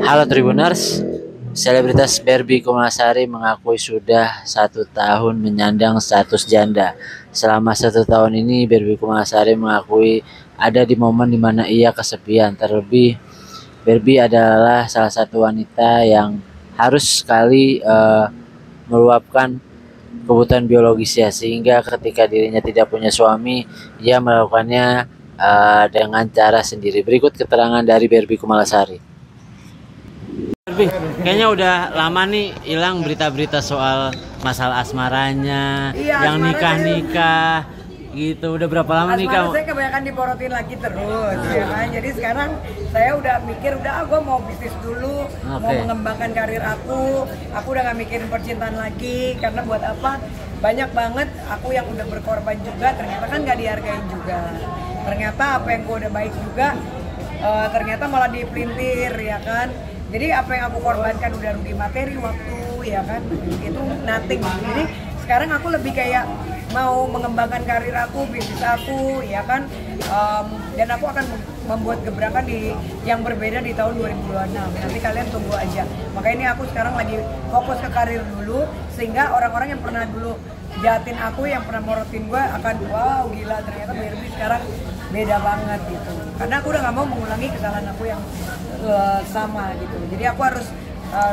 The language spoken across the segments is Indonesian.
Halo Tribuners, selebritas Barbie Kumalasari mengakui sudah 1 tahun menyandang status janda. Selama 1 tahun ini, Barbie Kumalasari mengakui ada di momen di mana ia kesepian. Terlebih, Barbie adalah salah satu wanita yang harus sekali meluapkan kebutuhan biologisnya, sehingga ketika dirinya tidak punya suami, ia melakukannya dengan cara sendiri. Berikut keterangan dari Barbie Kumalasari. Barbie, kayaknya udah lama nih hilang berita-berita soal masalah asmaranya, Iya, yang asmara nikah-nikah gitu. Udah berapa lama nih kamu? Saya kebanyakan diporotin lagi terus, ya kan. Jadi sekarang saya udah mikir, gue mau bisnis dulu, mau mengembangkan karir aku udah gak mikirin percintaan lagi, karena buat apa? Banyak banget aku yang udah berkorban juga, ternyata kan gak dihargain juga. Ternyata apa yang gue udah baik juga, ternyata malah dipelintir, ya kan. Jadi apa yang aku korbankan udah rugi materi, waktu, ya kan, itu nothing. Jadi sekarang aku lebih kayak mau mengembangkan karir aku, bisnis aku, ya kan, dan aku akan membuat gebrakan yang berbeda di tahun 2026. Nanti kalian tunggu aja. Makanya ini aku sekarang lagi fokus ke karir dulu, sehingga orang-orang yang pernah dulu jahatin aku, yang pernah morotin gue akan, wow gila ternyata Barbie sekarang beda banget gitu. Karena aku udah gak mau mengulangi kesalahan aku yang sama gitu. Jadi aku harus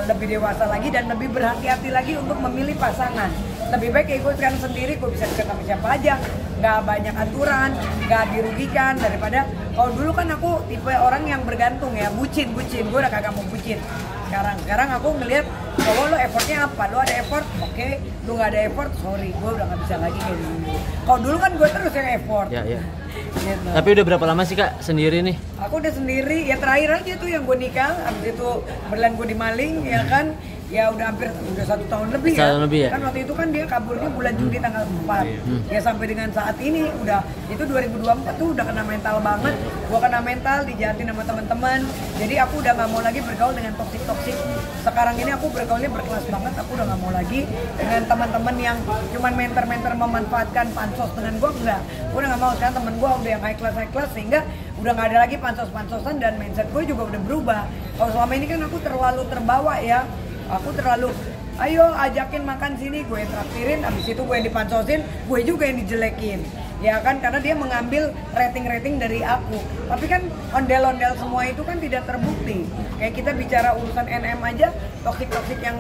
lebih dewasa lagi dan lebih berhati-hati lagi untuk memilih pasangan. Lebih baik kayak gue sekarang sendiri, gue bisa deket sama siapa aja, nggak banyak aturan, nggak dirugikan, daripada kalau dulu kan aku tipe orang yang bergantung ya, bucin, gue udah kagak mau bucin. Sekarang aku ngelihat kalau lo effortnya apa, lo ada effort, oke, lo nggak ada effort, sorry, gue udah nggak bisa lagi kayak dulu. Kalau dulu kan gue terus yang effort. Ya. Gitu. Tapi udah berapa lama sih Kak sendiri nih? Aku udah sendiri, ya terakhir aja tuh yang gue nikah, abis itu berlan gue dimaling, ya kan. Ya udah hampir 1 tahun lebih ya. Kan waktu itu kan dia kaburnya bulan Juni tanggal 4. Ya sampai dengan saat ini udah itu 2024 tuh udah kena mental banget. Gua kena mental, dijahatin sama teman-teman. Jadi aku udah nggak mau lagi bergaul dengan toksik. Sekarang ini aku bergaulnya berkelas banget. Aku udah nggak mau lagi dengan teman-teman yang cuman mentor memanfaatkan pansos dengan gua, enggak. Gua udah nggak mau. Sekarang temen gua udah yang high class sehingga udah nggak ada lagi pansos-pansosan, dan mindset gue juga udah berubah. Kalau selama ini kan aku terlalu terbawa ya. Aku terlalu, ayo ajakin makan sini, gue yang traktirin, abis itu gue yang dipansosin, gue juga yang dijelekin. Ya kan, karena dia mengambil rating dari aku. Tapi kan ondel-ondel semua itu kan tidak terbukti. Kayak kita bicara urusan NM aja, toksik yang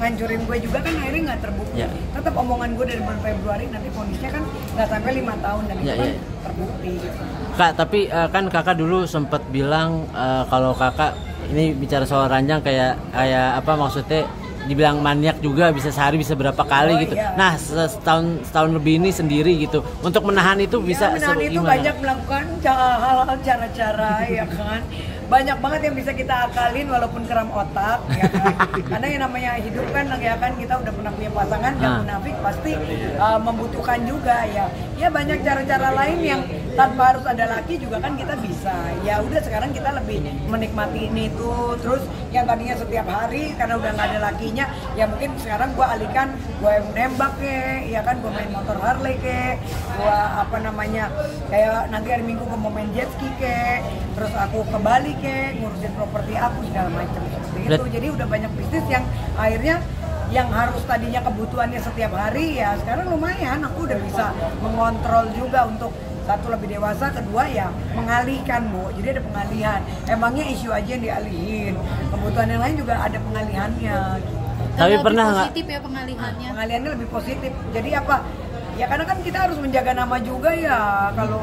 ngancurin gue juga kan akhirnya nggak terbukti. Ya. Tetap omongan gue dari bulan Februari, nanti vonisnya kan nggak sampai 5 tahun, dan itu kan terbukti gitu. Kak, tapi kan kakak dulu sempat bilang kalau kakak ini bicara soal ranjang kayak apa, maksudnya dibilang maniak juga, bisa sehari bisa berapa kali gitu. Iya. Nah setahun lebih ini sendiri gitu, untuk menahan itu bisa menahan itu gimana? Banyak melakukan hal-hal, cara-cara ya kan. Banyak banget yang bisa kita akalin walaupun keram otak, ya kan. Karena yang namanya hidup kan, ya kan, kita udah pernah punya pasangan, gak munafik, pasti membutuhkan juga ya. Ya banyak cara-cara lain yang tanpa harus ada laki juga kan kita bisa. Ya udah, sekarang kita lebih menikmati ini tuh. Terus yang tadinya setiap hari karena udah nggak ada lakinya, ya mungkin sekarang gue alihkan, gue nembak ya kan, gue main motor Harley gue kayak nanti hari Minggu gue mau main jet ski terus aku ke Bali ngurusin properti aku segala macam seperti itu. Jadi udah banyak bisnis yang akhirnya yang harus tadinya kebutuhannya setiap hari, ya sekarang lumayan aku udah bisa mengontrol juga, untuk satu lebih dewasa, kedua ya mengalihkan jadi ada pengalihan. Emangnya isu aja yang dialihin, kebutuhan yang lain juga ada pengalihannya. Tapi pernah nggak? Positif ya pengalihannya? Pengalihannya lebih positif. Jadi apa? Ya karena kan kita harus menjaga nama juga ya. Kalau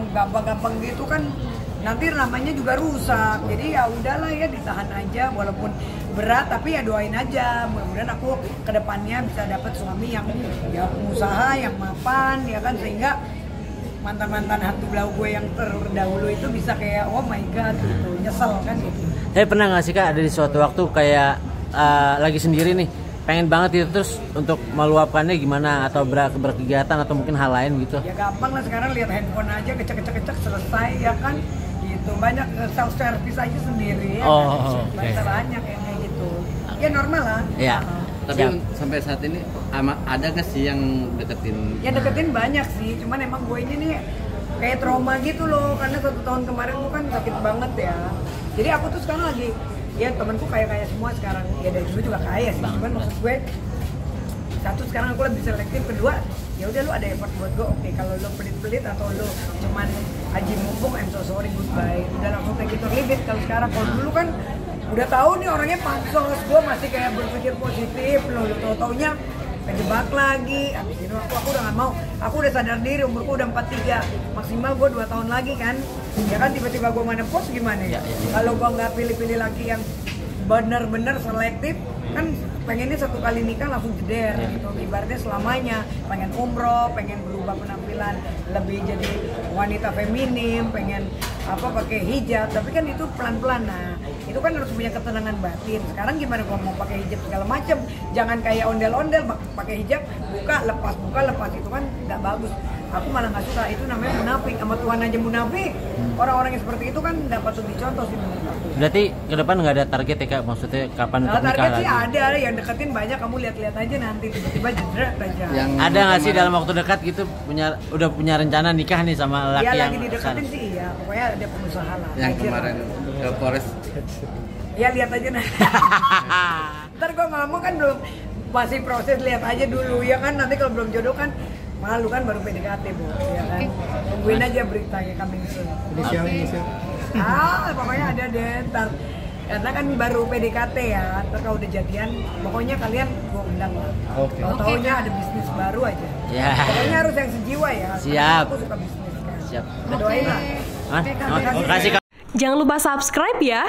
gampang-gampang gitu kan nanti namanya juga rusak. Jadi ya udahlah ya, ditahan aja walaupun berat, tapi ya doain aja. Mudah-mudahan aku kedepannya bisa dapat suami yang ya pengusaha, yang mapan, ya kan, sehingga mantan hantu blau gue yang terdahulu itu bisa kayak oh my god gitu, nyesel kan gitu. Pernah nggak sih Kak ada di suatu waktu kayak lagi sendiri nih, pengen banget itu, terus untuk meluapkannya gimana, atau berkegiatan atau mungkin hal lain gitu? Ya gampang lah, sekarang lihat handphone aja, kecek selesai ya kan gitu. Banyak self service aja sendiri ya kan? Banyak kayak gitu. Ya normal lah. Iya. Tapi sampai saat ini ada nggak sih yang deketin? Ya deketin banyak sih, cuman emang gue ini nih kayak trauma gitu loh, karena 1 tahun kemarin gue kan sakit banget ya. Jadi aku tuh sekarang lagi, ya temanku kaya semua sekarang, ya dari dulu juga kaya sih, cuman maksud gue satu sekarang aku lebih selektif, kedua ya udah lu ada effort buat gue, oke. Kalau lu pelit-pelit atau lu cuman aji mumpung, I'm so sorry, goodbye, udah langsung take it or leave it. Kalau sekarang, kalau dulu kan udah tahu nih orangnya pansos, gue masih kayak berpikir positif, lu tau-taunya kejebak lagi. Abis itu aku udah gak mau, aku udah sadar diri, umurku udah 43, maksimal gue 2 tahun lagi kan, ya kan tiba-tiba gue mana post gimana ya? Kalau gue nggak pilih-pilih laki yang bener-bener selektif, kan pengennya 1 kali nikah langsung jeder gitu, ibaratnya selamanya pengen umroh, pengen berubah penampilan lebih jadi wanita feminim, pengen pakai hijab, tapi kan itu pelan-pelan. Nah itu kan harus punya ketenangan batin. Sekarang gimana gua mau pakai hijab segala macem, jangan kayak ondel-ondel pakai hijab buka lepas, itu kan nggak bagus. Aku malah nggak suka, itu namanya munafik, sama Tuhan aja munafik. Orang-orang yang seperti itu kan nggak patut dicontoh sih menurut aku. Berarti ke depan nggak ada target ya Kak, maksudnya kapan untuk nikah target lagi? Sih ada yang deketin banyak, kamu lihat-lihat aja nanti tiba-tiba jedret aja. Ada nggak sih dalam waktu dekat gitu udah punya rencana nikah nih sama laki yang lagi dideketin sih ya, pokoknya ada pengusaha lah. Yang kemarin ke Polres. Ya lihat aja nanti. Ntar gua ngomong kan belum, masih proses, lihat aja dulu ya kan, nanti kalau belum jodoh kan malu kan, baru PDKT Bu, ya kan. Tungguin aja beritanya coming soon. Inisial. Pokoknya ada deh ntar. Karena kan baru PDKT ya, ntar kalau udah jadian, pokoknya kalian gua undang lah. Tau-taunya ada bisnis baru aja. Ya. Pokoknya harus yang sejiwa ya. Siap. Aku suka bisnis kan. Siap. Doain lah. Terima kasih Kak. Jangan lupa subscribe ya.